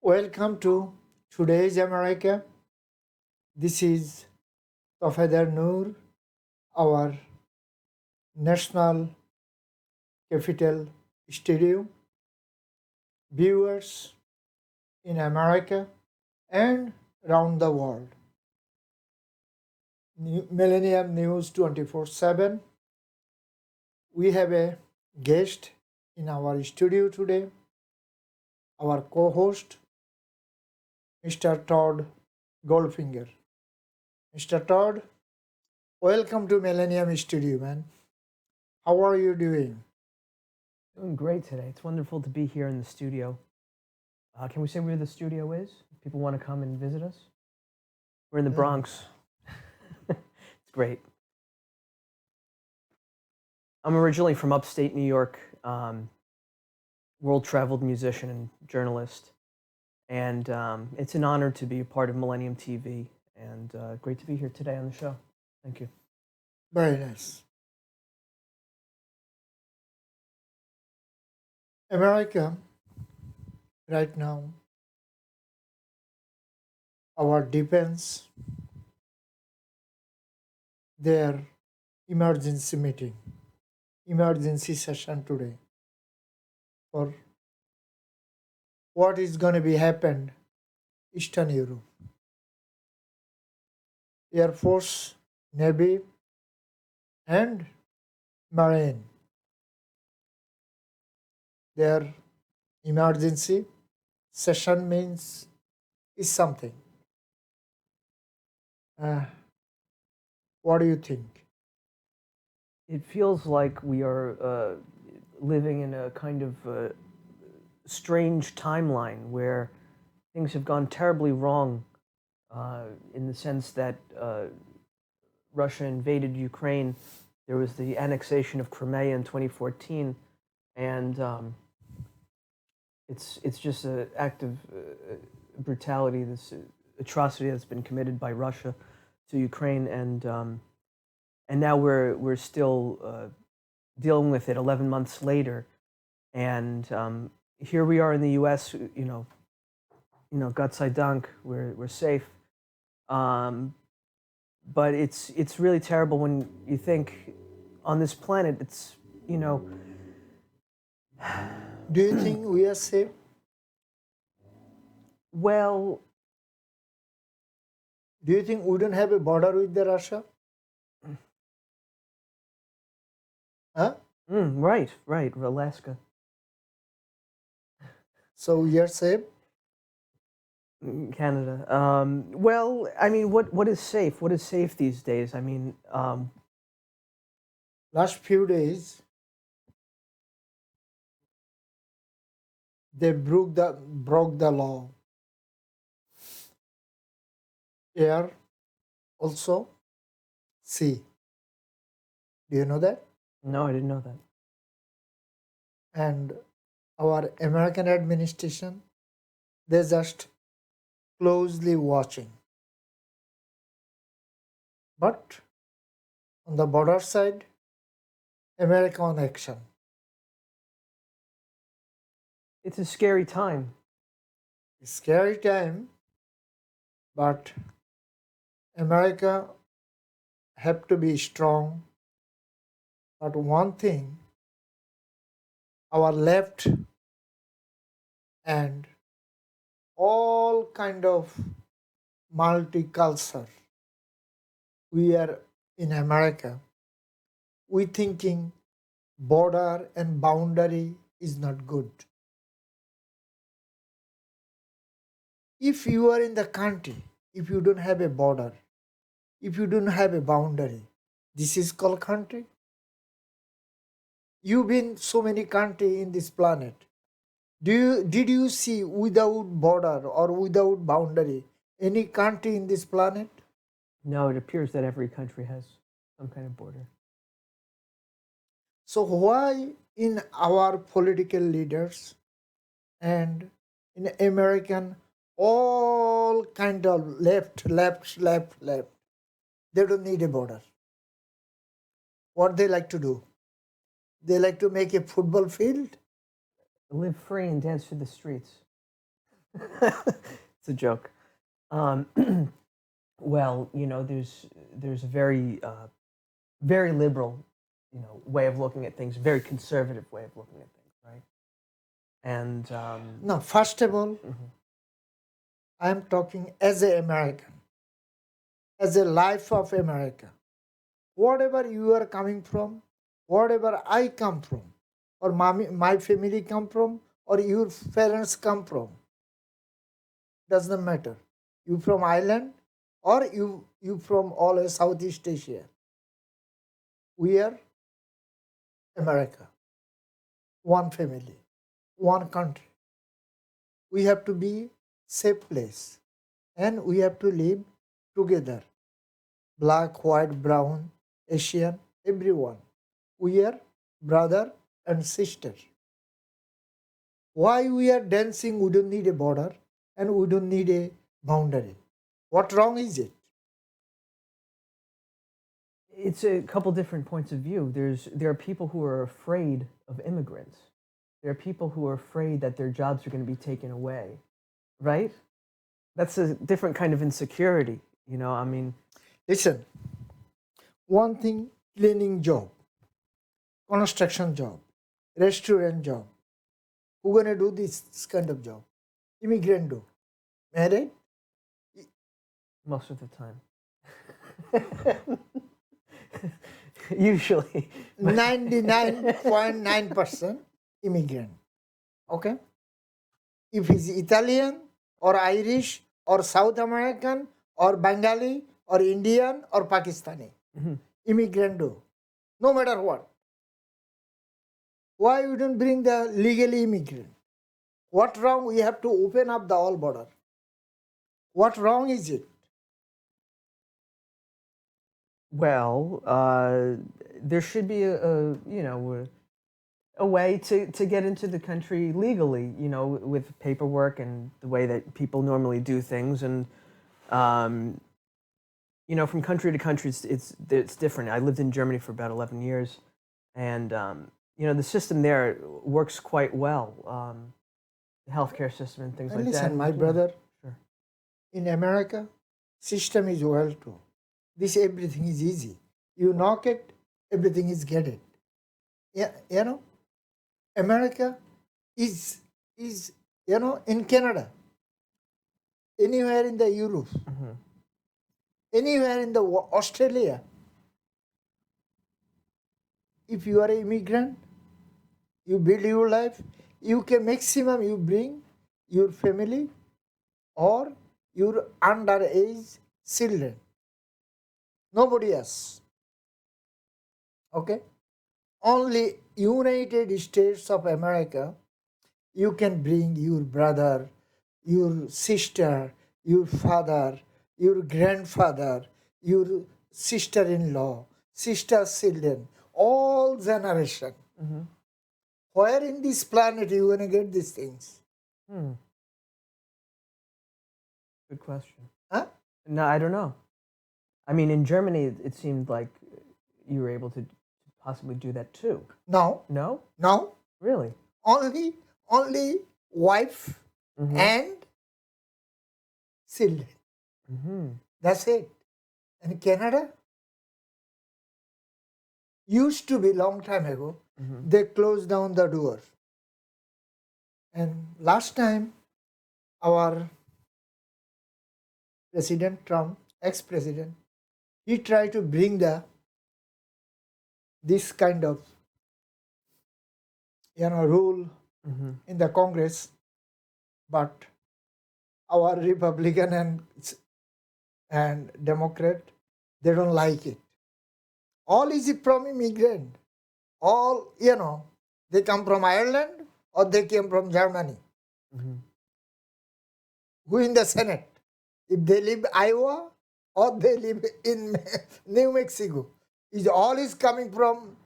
Welcome to today's America. This is Tofeder Noor, our national capital studio. Viewers in America and around the world. Millennium News 24/7. We have a guest in our studio today, our co host, Mr. Todd Goldfinger. Mr. Todd, welcome to Millennium Studio, man. How are you doing? Doing great today. It's wonderful to be here in the studio. Can we say where the studio is? If people want to come and visit us. We're in the Bronx. It's great. I'm originally from upstate New York, world-traveled musician and journalist, and it's an honor to be a part of Millennium TV, and great to be here today on the show. Thank you. Very nice. America, right now, our defense, their emergency meeting, emergency session today for what is going to be happened Eastern Europe. Air Force, Navy, and Marine. Their emergency session means is something. Uh, what do you think? It feels like we are living in a kind of strange timeline where things have gone terribly wrong in the sense that Russia invaded Ukraine. There was the annexation of Crimea in 2014, and it's just an act of brutality, this atrocity that's been committed by Russia to Ukraine, and now we're still dealing with it 11 months later, and here we are in the U.S. Gott sei Dank, we're safe. But it's really terrible when you think on this planet, it's Do you think we are safe? well, Do you think we don't have a border with the Russia? Huh? right, Alaska. So we are safe? Canada. Well, I mean, what is safe? What is safe these days? I mean, Last few days, they broke the law. Air, also sea. Do you know that? no, I didn't know that. And our American administration, they're just closely watching. But on the border side, America on action. It's a scary time. Scary time, but America have to be strong. But one thing, our left and all kind of multicultural, we are in America, we thinking border and boundary is not good. If you are in the country, if you don't have a border, if you don't have a boundary, this is called country. You've been so many country in this planet. Did you see without border or without boundary any country in this planet? No, it appears that every country has some kind of border. So why in our political leaders and in American all kind of left, they don't need a border. What they like to do? They like to make a football field. Live free and dance through the streets. It's a joke. Um, well, there's a very liberal, way of looking at things, very conservative way of looking at things, right? And Now, first of all, mhm. I am talking as an American, as a life of America. Whatever you are coming from, whatever I come from, or my family come from, or your parents come from, doesn't matter. You from Ireland, or you from all of Southeast Asia. We are America, one family, one country. We have to be safe place, and we have to live together. Black, white, brown, Asian, everyone. We are brother and sister. Why we are dancing? We don't need a border and we don't need a boundary. What wrong is it? It's a couple different points of view. There are people who are afraid of immigrants. There are people who are afraid that their jobs are going to be taken away, right? That's a different kind of insecurity. I mean, Listen, one thing, cleaning job, construction job, restaurant job. Who gonna do this kind of job? Immigrant do. Married? most of the time. Usually. 99.9% immigrant. Okay? If he's Italian or Irish or South American or Bengali or Indian or Pakistani, Mhm. immigrant do. No matter what. Why we don't bring the legally immigrant? What wrong? We have to open up the all border. What wrong is it? Well, there should be a way to get into the country legally, with paperwork and the way that people normally do things. And um, from country to country, it's different. I lived in Germany for about 11 years, and the system there works quite well. The healthcare system and things And like that. listen, And my brother, sure. in America, system is well too. This everything is easy. You knock it, everything is get it. Yeah, America is in Canada, anywhere in the Europe, Hmm. anywhere in the Australia. If you are an immigrant, you build your life. You can maximum you bring your family or your underage children. Nobody else. Okay. Only United States of America you can bring your brother, your sister, your father, your grandfather, your sister-in-law, sister's children, all generation. Hmm. Where in this planet you gonna get these things? Hmm. Good question. Huh? No, I don't know. I mean, in Germany, it seemed like you were able to possibly do that too. No, No? no. Really? Only wife Mm-hmm. and children. Mm-hmm. That's it. And Canada used to be long time ago. Mm-hmm. They closed down the door. And last time our President Trump, ex-president, he tried to bring this kind of rule Mm-hmm. in the Congress, but our Republican and Democrat, they don't like it. All is from immigrant. All they come from Ireland or they came from Germany. Mm-hmm. Who in the Senate? If they live Iowa or they live in New Mexico, is coming from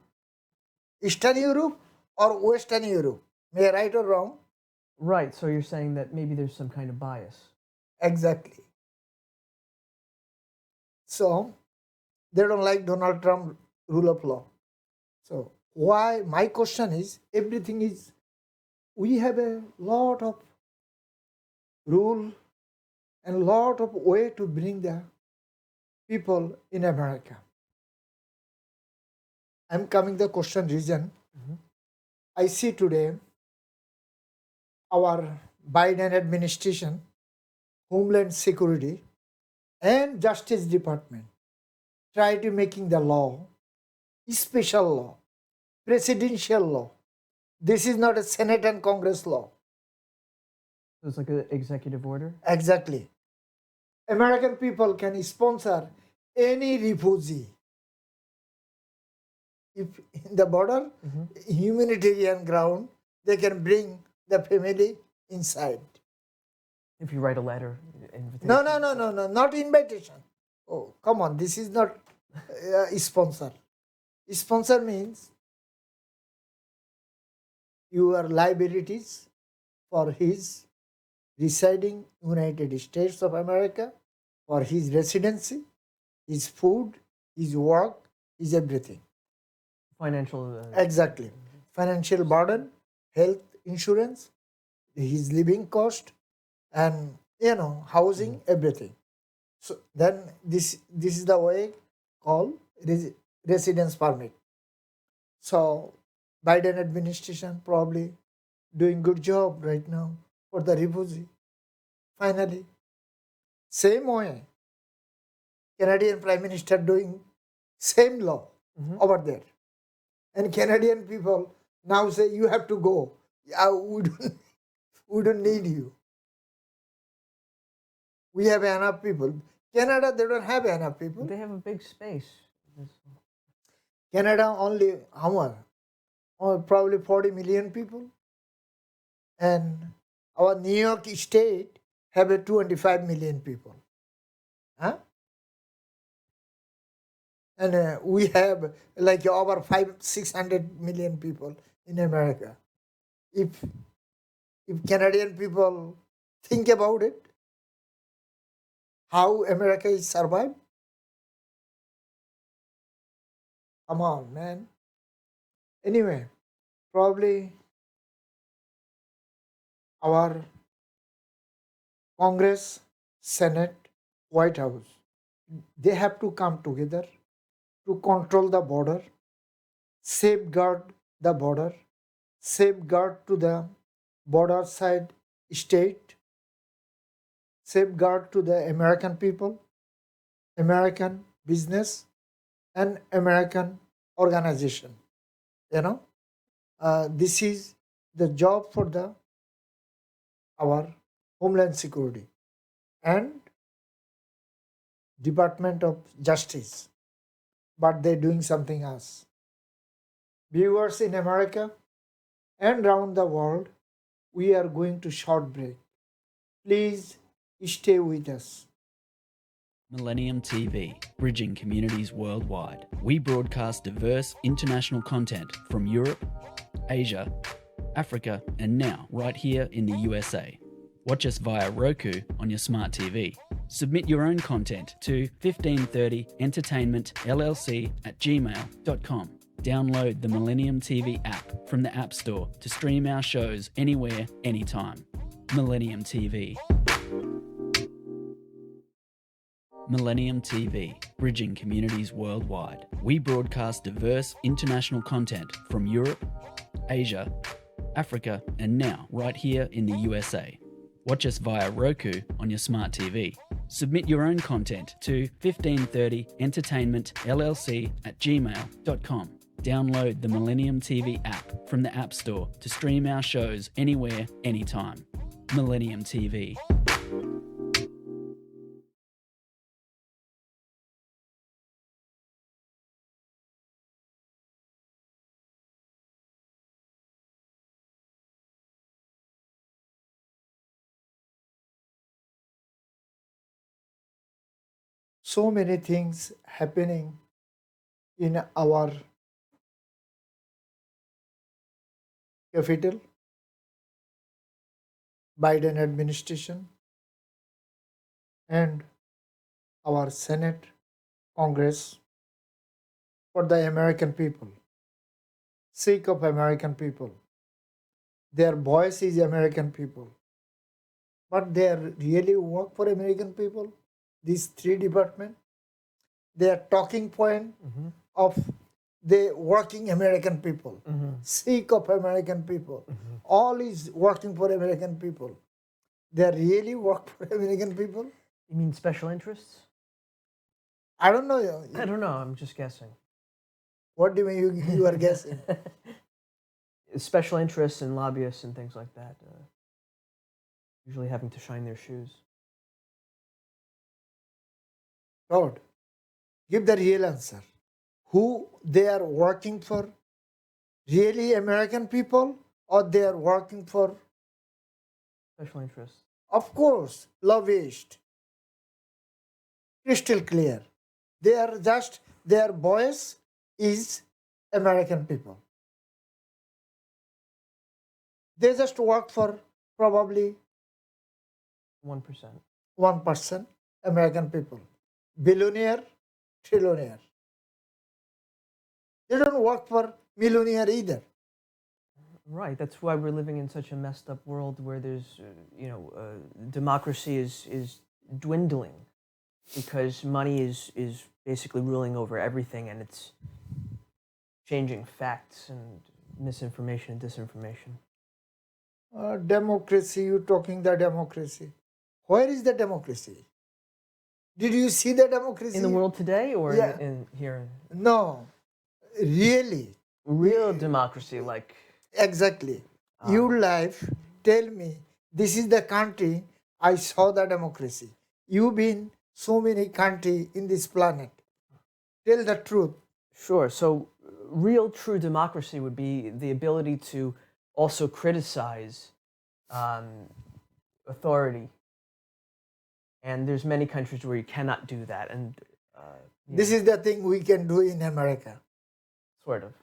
Eastern Europe or Western Europe. May I right or wrong? Right. So you're saying that maybe there's some kind of bias. Exactly. So they don't like Donald Trump rule of law. So why? My question is, everything is, we have a lot of rule and lot of way to bring the people in America. I'm coming the question reason. Mhm. I see today our Biden administration, Homeland Security, and Justice Department try to making the law special law, presidential law. This is not a Senate and Congress law. So it's like an executive order. Exactly. American people can sponsor any refugee if in the border, Mhm. humanitarian ground, they can bring the family inside. If you write a letter, No, invitation. no, no, no, no, not invitation. Oh, come on, this is not sponsor. Sponsor means your liabilities for his residing United States of America, for his residency, his food, his work, his everything. Financial. Exactly. Financial burden, health insurance, his living cost, and housing, everything. So then this is the way called residence permit. So Biden administration probably doing good job right now for the refugee. Finally, same way Canadian Prime Minister doing same law Mhm. over there. And Canadian people now say you have to go. Yeah, we don't need you. We have enough people. Canada, they don't have enough people. They have a big space. Canada only how much? Oh, probably 40 million people. And our New York state have a 25 million people. Huh? And we have like over 600 million people in America. If Canadian people think about it, how America is survived, come on, man. Anyway, probably our Congress, Senate, White House, they have to come together to control the border, safeguard the border, safeguard to the border side state, safeguard to the American people, American business, and American organization. You know, this is the job for the our Homeland Security and Department of Justice, but they're doing something else. Viewers in America and around the world, we are going to short break. Please stay with us. Millennium TV, bridging communities worldwide. We broadcast diverse international content from Europe, Asia, Africa, and now right here in the USA. Watch us via Roku on your smart TV. Submit your own content to 1530entertainmentllc@gmail.com. Download the Millennium TV app from the App Store to stream our shows anywhere, anytime. Millennium TV. Millennium TV, bridging communities worldwide. We broadcast diverse international content from Europe, Asia, Africa, and now right here in the USA. Watch us via Roku on your smart TV. Submit your own content to 1530entertainmentllc@gmail.com. Download the Millennium TV app from the App Store to stream our shows anywhere, anytime. Millennium TV. So many things happening in our capital, Biden administration, and our Senate, Congress for the American people, sake of American people. Their voice is American people. but they really work for American people. These three departments, their talking point of the working American people, sick of American people, all is working for American people. They really work for American people. You mean special interests? I don't know. I don't know. I'm just guessing. What do you mean you are guessing? Special interests and lobbyists and things like that, usually having to shine their shoes. Lord, give the real answer. Who they are working for? Really American people, or they are working for, Special interests. of course, lobbyist. Crystal clear. They are just, their voice is American people. They just work for probably 1%. 1% American people. Billionaire, trillionaire. They don't work for millionaire either. Right. That's why we're living in such a messed up world where there's, democracy is dwindling because money is basically ruling over everything, and it's changing facts and misinformation and disinformation. Democracy, you talking the democracy. Where is the democracy? Did you see the democracy? In the world today, or Yeah. in here? No, really. Real democracy, like Exactly. Your life, tell me, this is the country I saw the democracy. You've been so many country in this planet. Tell the truth. sure. So, real true democracy would be the ability to also criticize authority. And there's many countries where you cannot do that, and This is the thing we can do in America. sort of.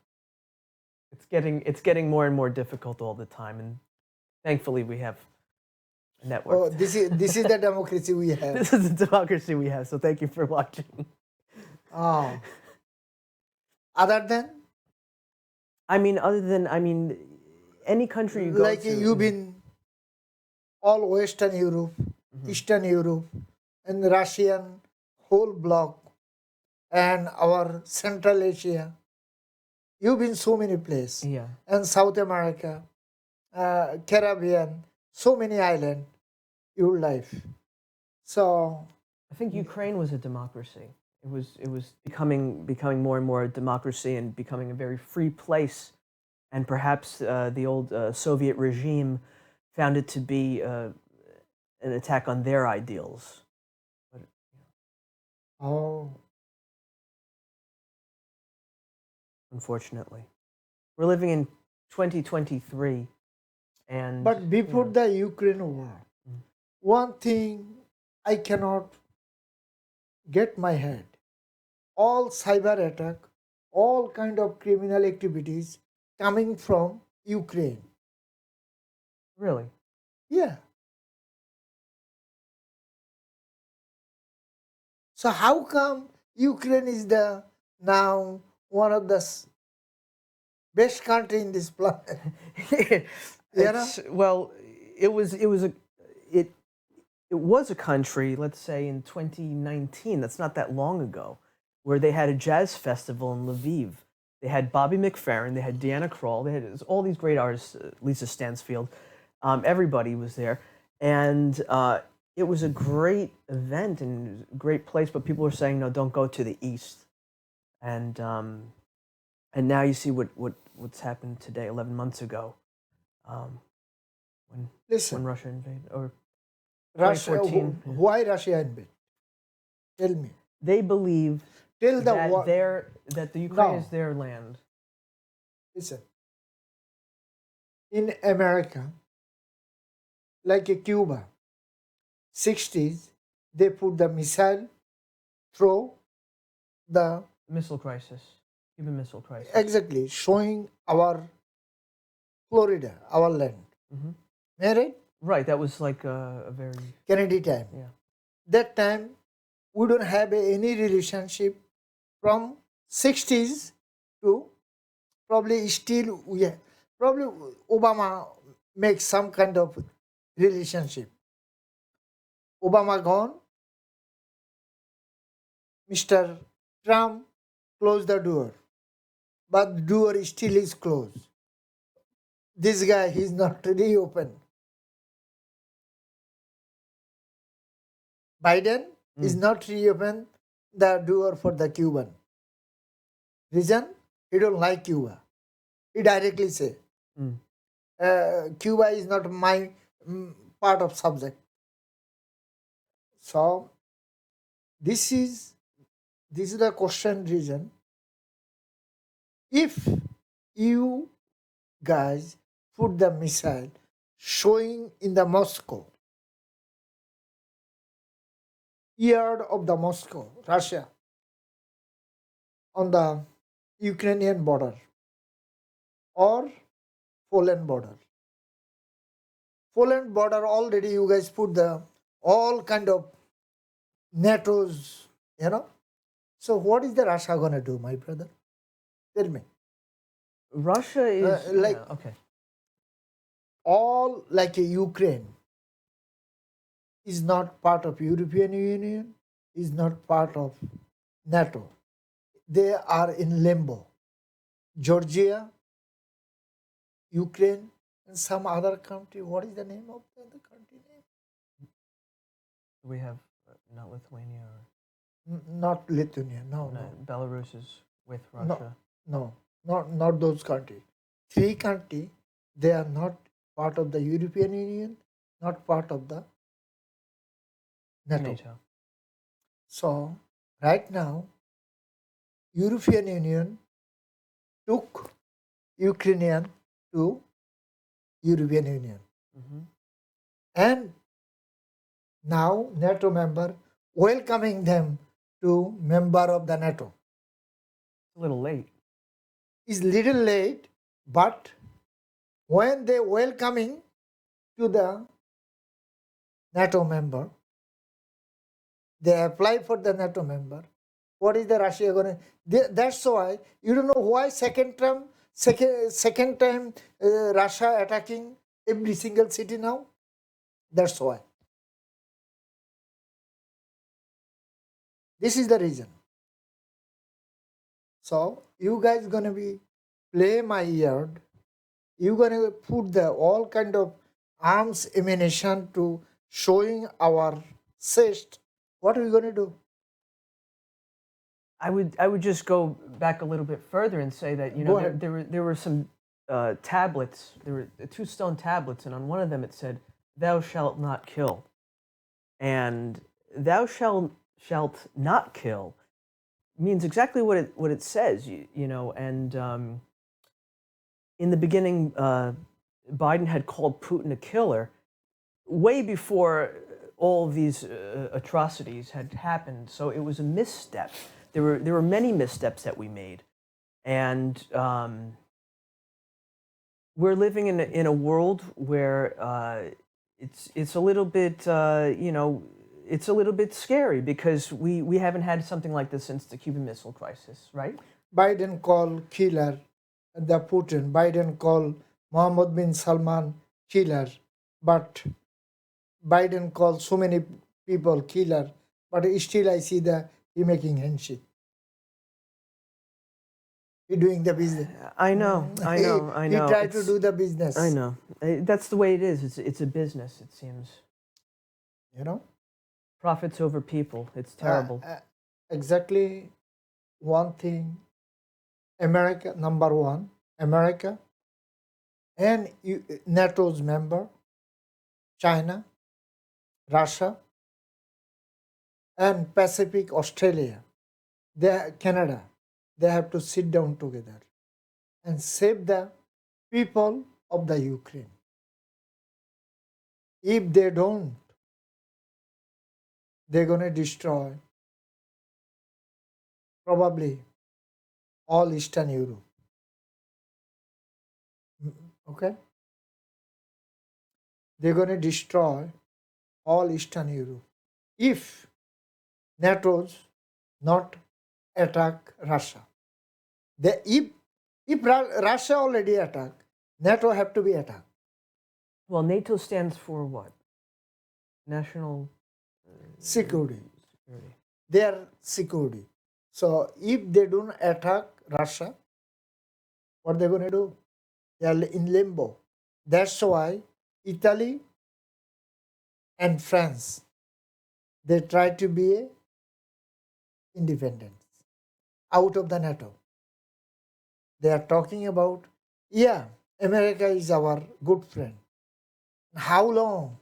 It's getting more and more difficult all the time, and thankfully we have a network. Oh, this is the democracy we have. This is the democracy we have. So thank you for watching. Oh. Other than, I mean, any country you go like to. you've been all Western Europe, Eastern Europe, and Russian whole bloc, and our Central Asia. You've been so many places. Yeah. And South America, Caribbean, so many islands, your life. So, I think Ukraine was a democracy. It was becoming more and more a democracy and becoming a very free place, and perhaps the old Soviet regime found it to be an attack on their ideals. oh, Unfortunately, we're living in 2023, and but before the Ukraine war, one thing I cannot get my head. All cyber attack, all kind of criminal activities coming from Ukraine. really, Yeah. So how come Ukraine is the now one of the best country in this planet? well, it was a country. Let's say in 2019. That's not that long ago, where they had a jazz festival in Lviv. They had Bobby McFerrin, they had Deanna Kroll, they had all these great artists, Lisa Stansfield. Everybody was there, and it was a great event and a great place. But people were saying, no, don't go to the east. And now you see what's happened today, 11 months ago, when Listen, Russia invaded, or Russia, 2014. why Russia invade? Tell me. they believe Tell the that world. that the Ukraine No. is their land. Listen. In America, like a Cuba, 60s, they put the missile through the, Missile crisis, Cuban Missile Crisis. exactly, showing our Florida, our land. Mhm. Right? Right, that was like a very Kennedy time. yeah. That time, we don't have any relationship from 60s to probably still, yeah, probably Obama makes some kind of relationship. Obama gone, Mr. Trump closed the door, but the door still is closed. This guy, he's not reopened. Biden is not reopened the door for the Cuban. Reason? He don't like Cuba. He directly say, Cuba is not my part of subject. So this is the question reason. If you guys put the missile showing in the Moscow, yard of the Moscow, Russia, on the Ukrainian border or Poland border. Poland border already you guys put the all kind of NATO's, So what is the Russia gonna do, my brother? Tell me. Russia is like okay. all like Ukraine is not part of European Union, is not part of NATO. They are in limbo. Georgia, Ukraine, and some other country. What is the name of the other country name? We have not Lithuania or Not Lithuania. No. Belarus is with Russia. No, not those countries. Three countries, they are not part of the European Union, not part of the NATO. So right now, European Union took Ukrainian to European Union. And now NATO member welcoming them to member of the NATO. A little late. Is little late, but when they welcoming to the NATO member, they apply for the NATO member. What is the Russia going to? That's why you don't know why second time Russia attacking every single city now. That's why. This is the reason. So you guys gonna be play my yard. You gonna put the all kind of arms ammunition to showing our chest. What are we gonna do? I would just go back a little bit further and say that there were some tablets. There were 2 stone tablets, and on one of them it said, "Thou shalt not kill," and "Thou shalt not kill" means exactly what it says. And in the beginning, Biden had called Putin a killer way before all these atrocities had happened. So it was a misstep. There were many missteps that we made, and we're living in a world where it's a little bit it's a little bit scary because we haven't had something like this since the Cuban Missile Crisis, right? Biden called killer the Putin. Biden called Mohammed bin Salman killer, but Biden called so many people killer, but still I see he making handshake. He doing the business. I know. He tried to do the business. I know. That's the way it is. It's a business, it seems. Profits over people. It's terrible. Exactly one thing. America, number one. America and NATO's member, China, Russia, and Pacific, Australia, Canada, they have to sit down together and save the people of the Ukraine. If they don't, they're going to destroy probably all Eastern Europe. Okay? They're going to destroy all Eastern Europe if NATO's not attack Russia. If Russia already attacked, NATO have to be attacked. Well, NATO stands for what? National security. Security. Their security. So if they don't attack Russia, what they going to do? They are in limbo. That's why Italy and France, they try to be a independent out of the NATO. They are talking about, yeah, America is our good friend. How long?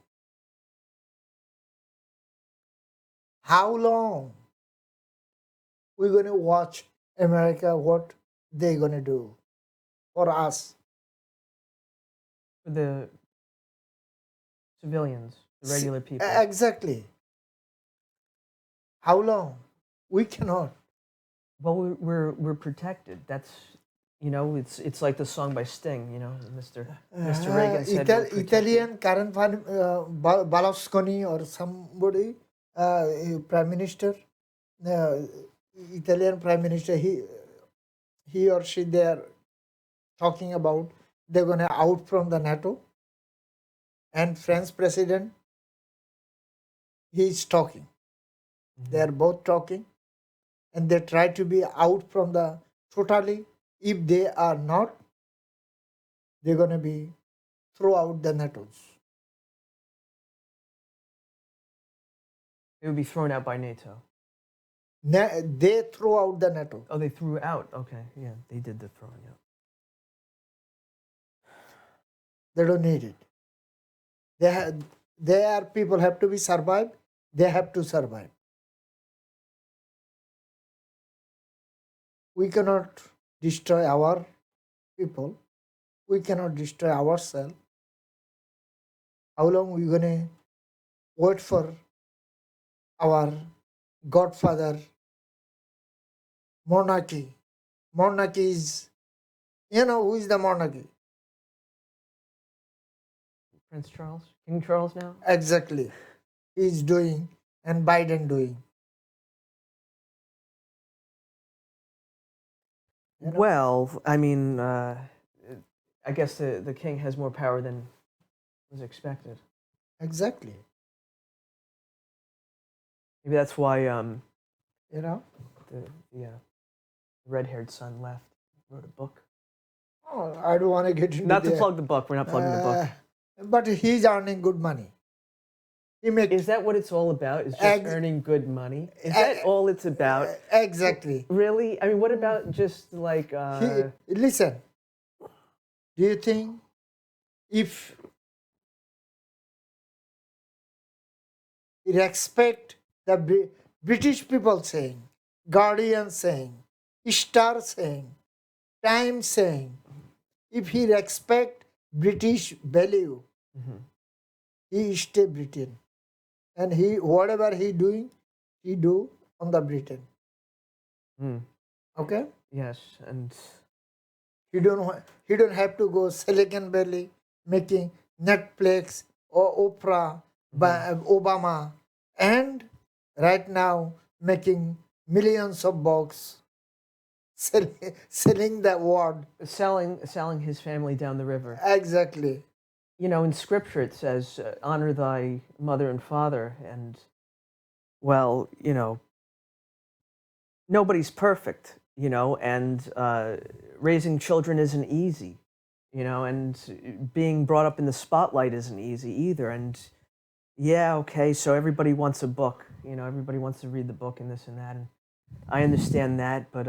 How long we're going to watch America, what they going to do for us? For the civilians, the regular people. Exactly. How long? We cannot. Well, we're protected. That's, you know, it's like the song by Sting. You know, Mr. Reagan said we're protected. Italian current Berlusconi or somebody, prime minister, uh, Italian prime minister, he or she, they are talking about they're going to out from the NATO. And French president, he is talking. They are both talking, and they try to be out from the totally. If they are not, they're going to be throughout the NATOs. It would be thrown out by NATO. They throw out the NATO. Oh, they threw out. Okay, yeah, they did the throwing out. They don't need it. Their people have to be survived. They have to survive. We cannot destroy our people. We cannot destroy ourselves. How long we gonna wait for our godfather monarchy? Monarchy is, who is the monarchy? Prince Charles, King Charles now. Exactly. He is doing, and Biden doing. Well, I mean, I guess the king has more power than was expected. Exactly. Maybe that's why You know. the red-haired son left, wrote a book. Oh, I don't want to get into Not to plug the book. We're not plugging the book. But he's earning good money. Is that what it's all about? Is just earning good money? Is that all it's about? Exactly. Really? I mean, what about just like... Listen, do you think if respect the British people saying, Guardian saying, Star saying, Time saying, if he respect British value, he stay Britain, and he whatever he doing, he do on the Britain. Okay. Yes, and He don't have to go Silicon Valley making Netflix or Oprah by Obama, and right now making millions of bucks selling the word. selling his family down the river. Exactly. You know, in Scripture it says, "Honor thy mother and father," and well, you know, nobody's perfect, you know, and raising children isn't easy, you know, and being brought up in the spotlight isn't easy either. And yeah, okay, so everybody wants a book, you know, everybody wants to read the book and this and that, and I understand that, but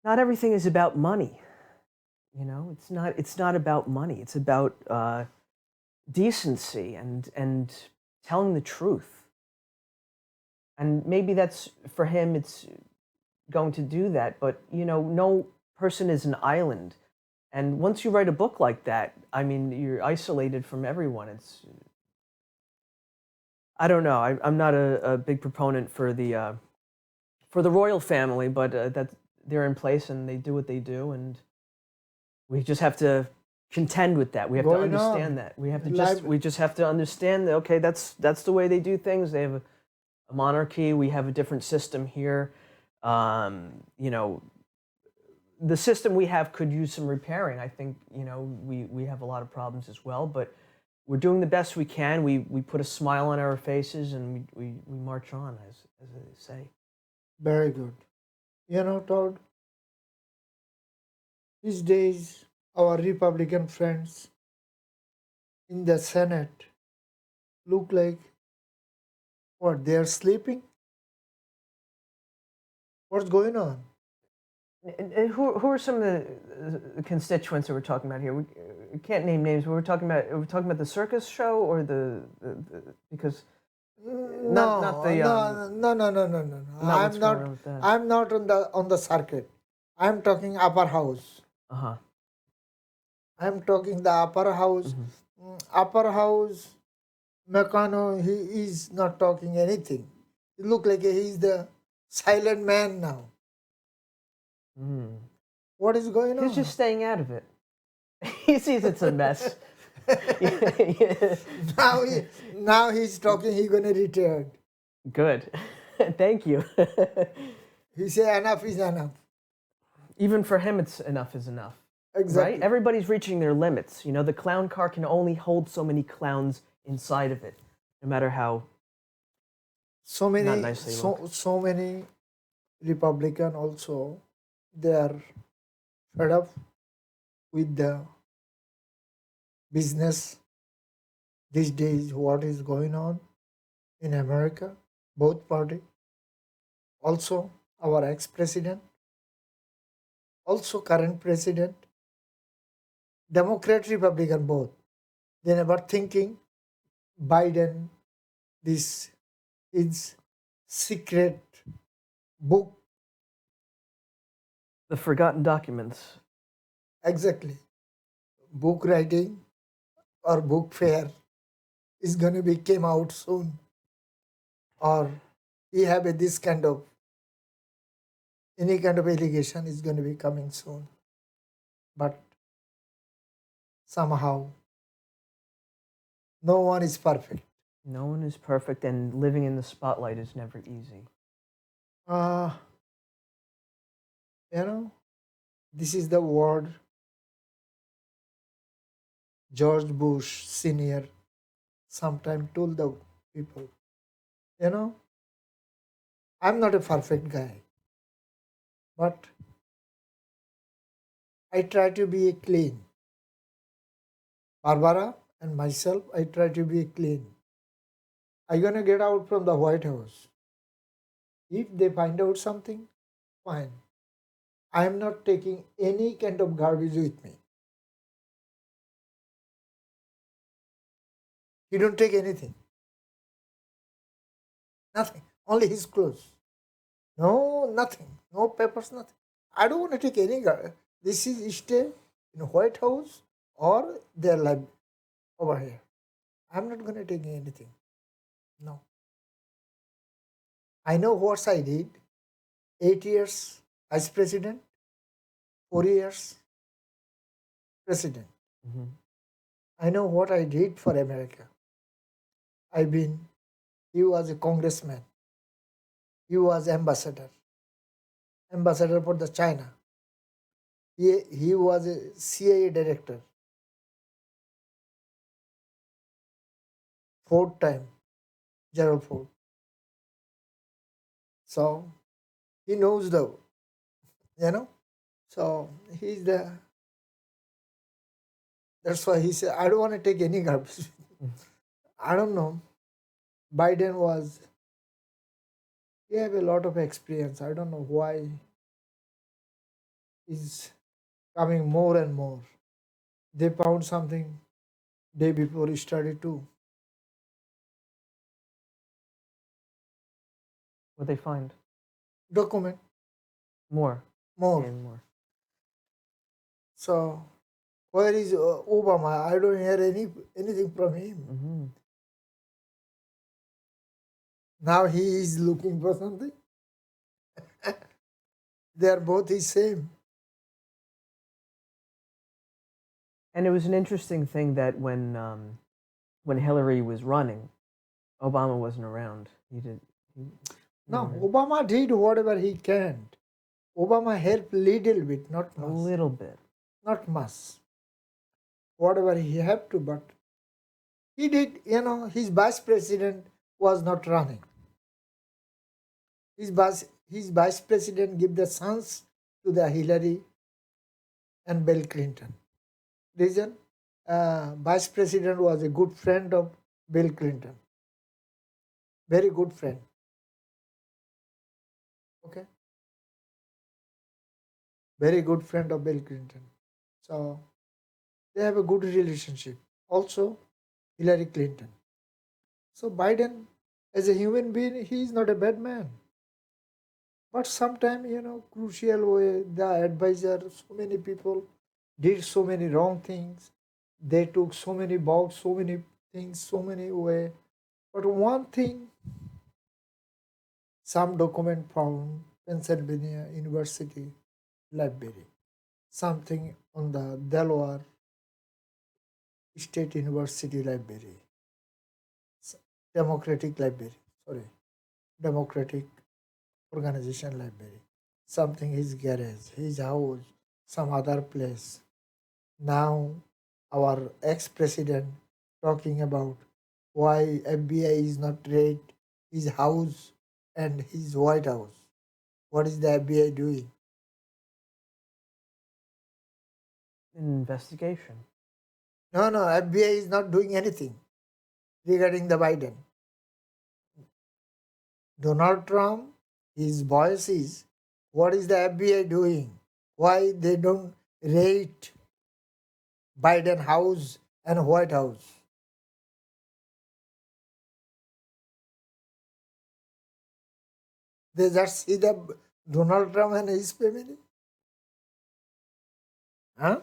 not everything is about money. You know, it's not about money. It's about decency and telling the truth. And maybe that's for him. It's going to do that. But you know, no person is an island. And once you write a book like that, I mean, you're isolated from everyone. I don't know. I'm not a big proponent for the royal family, but that they're in place and they do what they do, and we just have to contend with that. We have to understand that. We just have to understand that. Okay, that's the way they do things. They have a monarchy. We have a different system here. You know, the system we have could use some repairing. I think, you know, we have a lot of problems as well. But we're doing the best we can. We put a smile on our faces and we march on, as they say. Very good. You know, Todd, these days our Republican friends in the Senate look like what? They are sleeping? What's going on? And who are some of the constituents that we're talking about here? We can't name names, but we're talking about the circus show or the because not No, the no. not what's going on with that. I'm not on the circuit. I'm talking upper house. Uh-huh. I'm talking the upper house. Upper house, McConnell, he is not talking anything. He look like he's the silent man now. What is going He's on? just staying out of it. He sees it's a mess. Now he's talking. He gonna retire. Good. Thank you. He say enough is enough. Even for him, it's enough is enough. Exactly. Right? Everybody's reaching their limits. You know, the clown car can only hold so many clowns inside of it, no matter how So many, not nice they look. so many Republican also, they are fed up with the business these days. What is going on in America? Both party, also our ex-president, also current president, Democrat, Republican, both. They never thinking Biden, this is secret book. The forgotten documents. Exactly. Book writing or book fair is going to be came out soon, or he have this kind of any kind of allegation is going to be coming soon, but somehow no one is perfect. No one is perfect, and living in the spotlight is never easy. uh you know, this is the word George Bush senior sometime told the people, you know, I'm not a perfect guy, but I try to be clean. Barbara and myself, I try to be clean. I'm gonna get out from the White House. If they find out something, fine. I am not taking any kind of garbage with me. He don't take anything. Nothing. Only his clothes. No, nothing. No papers, nothing. I don't want to take any garbage. This is stay in White House or their lab over here. I'm not gonna take anything. No. I know what I did. 8 years as president, 4 years president. I know what I did for America. He was a congressman. He was ambassador for the China. He was a CIA director, 4th time, Gerald Ford. So he knows you know. So that's why he said, I don't want to take any garbage. I don't know. He have a lot of experience. I don't know why he's coming more and more. They found something day before he started too. What they find? Document More. more. And more. So where is Obama? I don't hear anything from him. Now he is looking for something. They are both the same. And it was an interesting thing that when Hillary was running, Obama wasn't around. No, Obama did whatever he can. Obama helped little bit, not A much. little bit. Not much. Whatever he had to, but He did, his vice president was not running. His vice president gave the chance to the Hillary and Bill Clinton. Reason? Vice president was a good friend of Bill Clinton. Very good friend. Okay. Very good friend of Bill Clinton. So they have a good relationship. Also, Hillary Clinton. So Biden, as a human being, he is not a bad man. But sometimes, crucial way, the advisor, so many people did so many wrong things. They took so many votes, so many things, so many way. But one thing, some document found Pennsylvania University library, something on the Delaware State University library, Democratic library, sorry, Democratic organization library, something his garage, his house, some other place. Now our ex-president talking about why FBI is not raid his house and his White House. What is the FBI doing? An investigation. No, no, FBI is not doing anything regarding the Biden. Donald Trump, his voice is, what is the FBI doing? Why they don't raid Biden house and White House? They just see the Donald Trump and his family. Huh?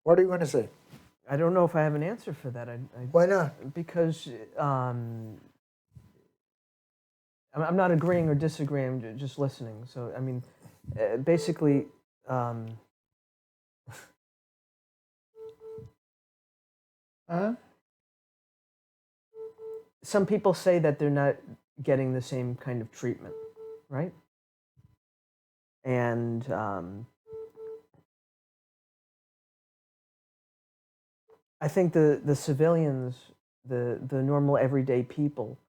What are you going to say? I don't know if I have an answer for that. Why not? Because I'm not agreeing or disagreeing, just listening. So, I mean, basically, Huh? some people say that they're not getting the same kind of treatment, right? And I think the civilians, the normal everyday people,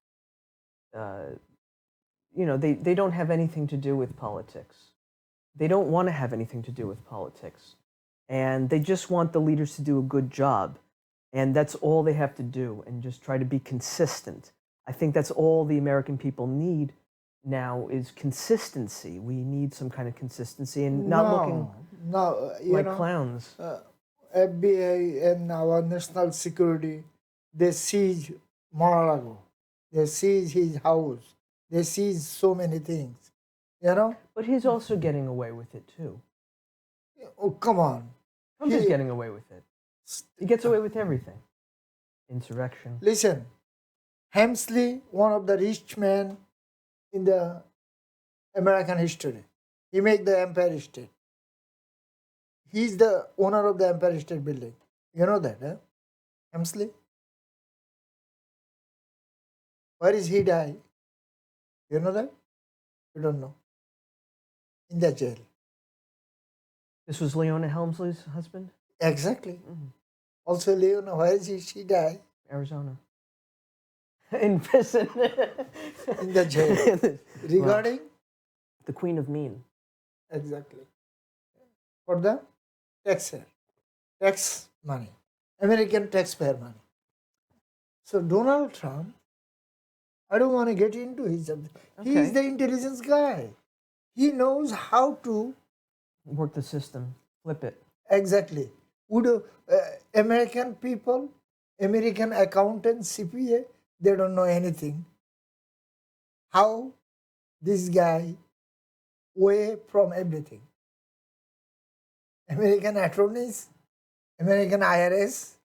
they don't have anything to do with politics. They don't want to have anything to do with politics. And they just want the leaders to do a good job. And that's all they have to do, and just try to be consistent. I think that's all the American people need now is consistency. We need some kind of consistency and not looking No, like clowns. FBI and our national security, they siege Mar-a-Lago. They siege his house. They siege so many things. But he's also getting away with it too. Oh, come on. Trump is He- getting away with it. He gets away with everything. Insurrection. Listen, Hemsley, one of the rich men in the American history, he made the Empire State. He's the owner of the Empire State Building. You know that, huh? Hemsley? Where is he die? You know that? You don't know. In the jail. This was Leona Helmsley's husband? Exactly. Mhm. Also, Leona, where is she die? Arizona. In prison. In the jail. Regarding? The Queen of Mean. Exactly. For the tax money, American taxpayer money. So Donald Trump, I don't want to get into his subject. He is Okay. the intelligence guy. He knows how to Work the system. Flip it. exactly. Would American people, American accountants, CPA, they don't know anything. How this guy way from everything. American attorneys, American IRS,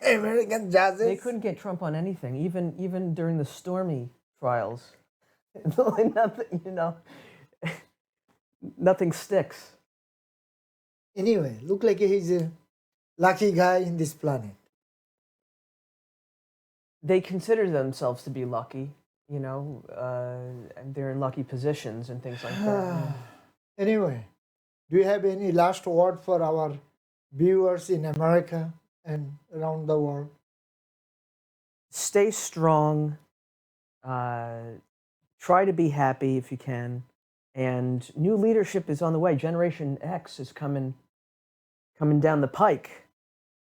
American judges. They couldn't get Trump on anything, even during the Stormy trials. Nothing, nothing sticks. Anyway, look like he's a lucky guy in this planet. They consider themselves to be lucky, and they're in lucky positions and things like that. Anyway, do you have any last word for our viewers in America and around the world? stay strong. Try to be happy if you can. And new leadership is on the way. Generation X is coming down the pike,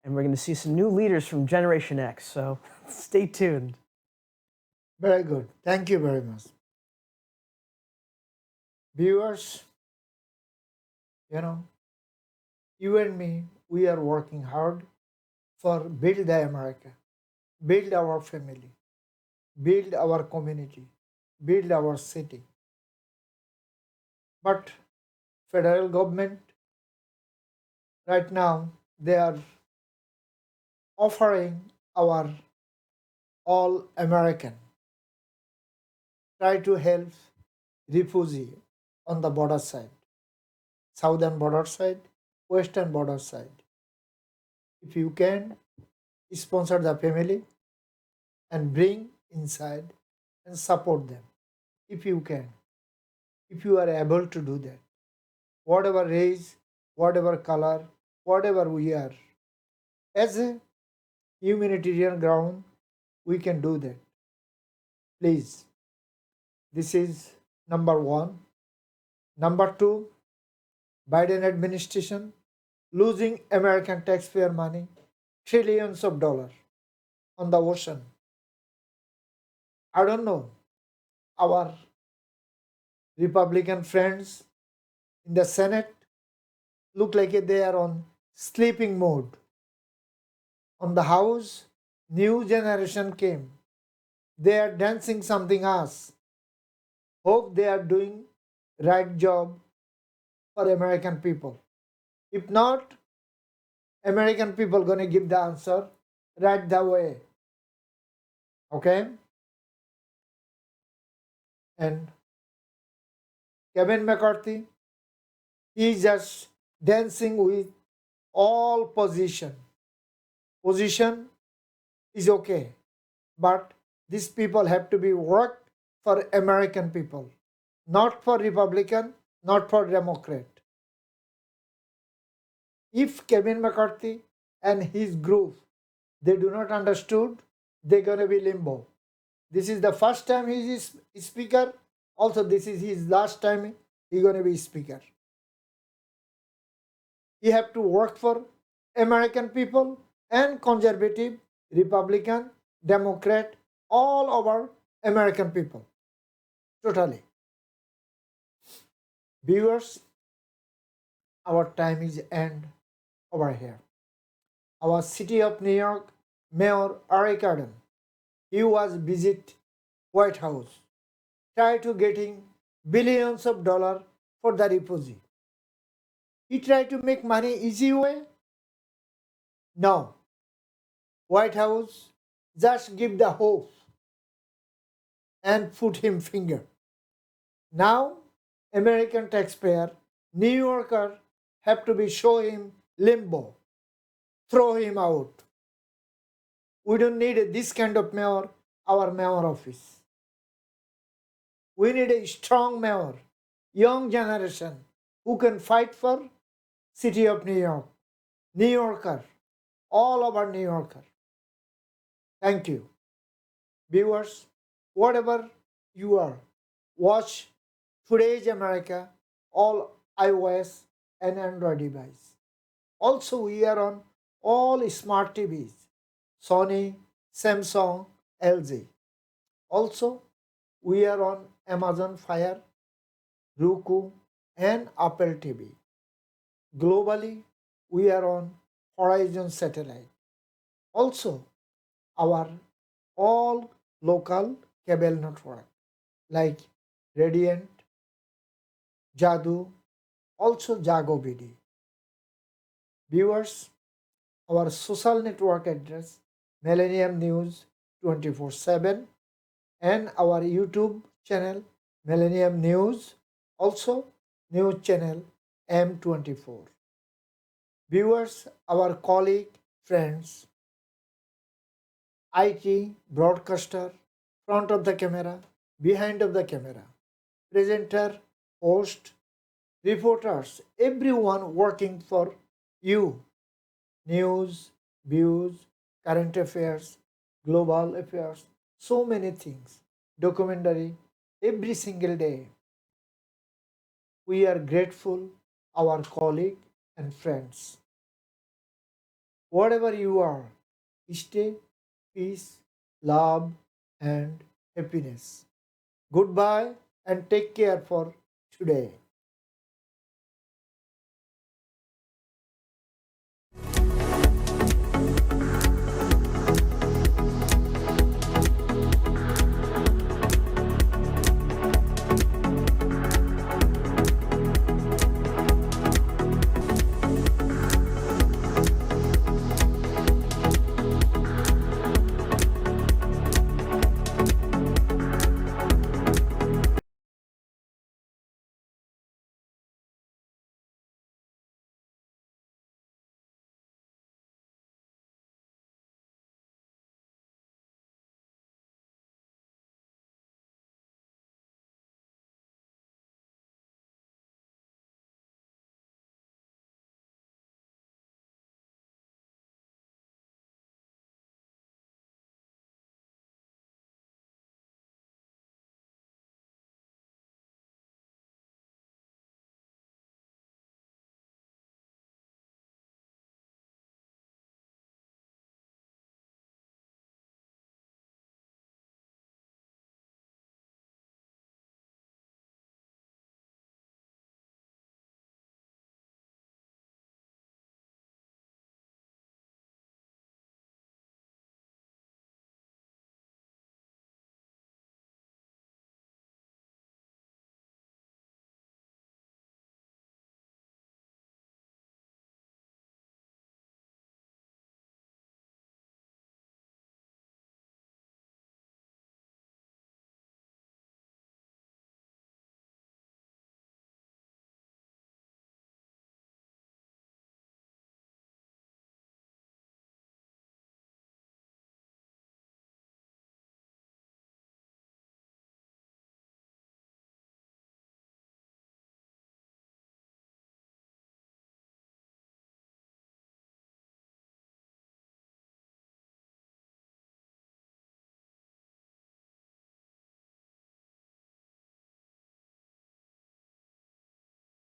and we're going to see some new leaders from Generation X. So stay tuned. Very good. Thank you very much. Viewers, you know, you and me, we are working hard for build the America, build our family, build our community, build our city. But federal government right now they are offering our all American try to help refugee on the border side, southern border side, western border side. If you can sponsor the family and bring inside and support them, if you can, if you are able to do that, whatever race, whatever color, whatever we are, as a humanitarian ground, we can do that. Please, this is number one. Number two, Biden administration losing American taxpayer money, trillions of dollars on the ocean. I don't know. Our Republican friends in the Senate look like they are on sleeping mode. On the House, new generation came. They are dancing something else. Hope they are doing right job for American people. If not, American people gonna give the answer right the way. Okay? And Kevin McCarthy, he just dancing with all position. Position is okay, but these people have to be worked for American people, not for Republican, not for Democrat. If Kevin McCarthy and his group they do not understood, they're gonna be limbo. This is the first time he is speaker. Also, this is his last time he gonna be speaker. He have to work for American people and conservative, Republican, Democrat, all over American people. Totally. Viewers, our time is end over here. Our city of New York Mayor Eric Adams, he was visit White House, try to getting billions of dollars for the refugee. He tried to make money easy way. No, White House just give the hope and put him finger. Now, American taxpayer, New Yorker have to be show him limbo, throw him out. We don't need this kind of mayor, our mayor office. We need a strong mayor, young generation who can fight for city of New York, New Yorker, all over New Yorker. Thank you. Viewers, whatever you are, watch Today's America, all iOS and Android device. Also, we are on all smart TVs, Sony, Samsung, LG. Also, we are on Amazon Fire, Roku, and Apple TV. Globally, we are on Horizon Satellite. Also, our all local cable network like Radiant, Jadu, also Jago BD. Viewers, our social network address Millennium News 24/7 and our YouTube channel Millennium News, also news channel M24. Viewers, our colleague, friends, IT, broadcaster, front of the camera, behind of the camera, presenter, host, reporters, everyone working for you. News, views, current affairs, global affairs, so many things. Documentary every single day. We are grateful, our colleague and friends. Whatever you are, stay, peace, love, and happiness. Goodbye and take care for today.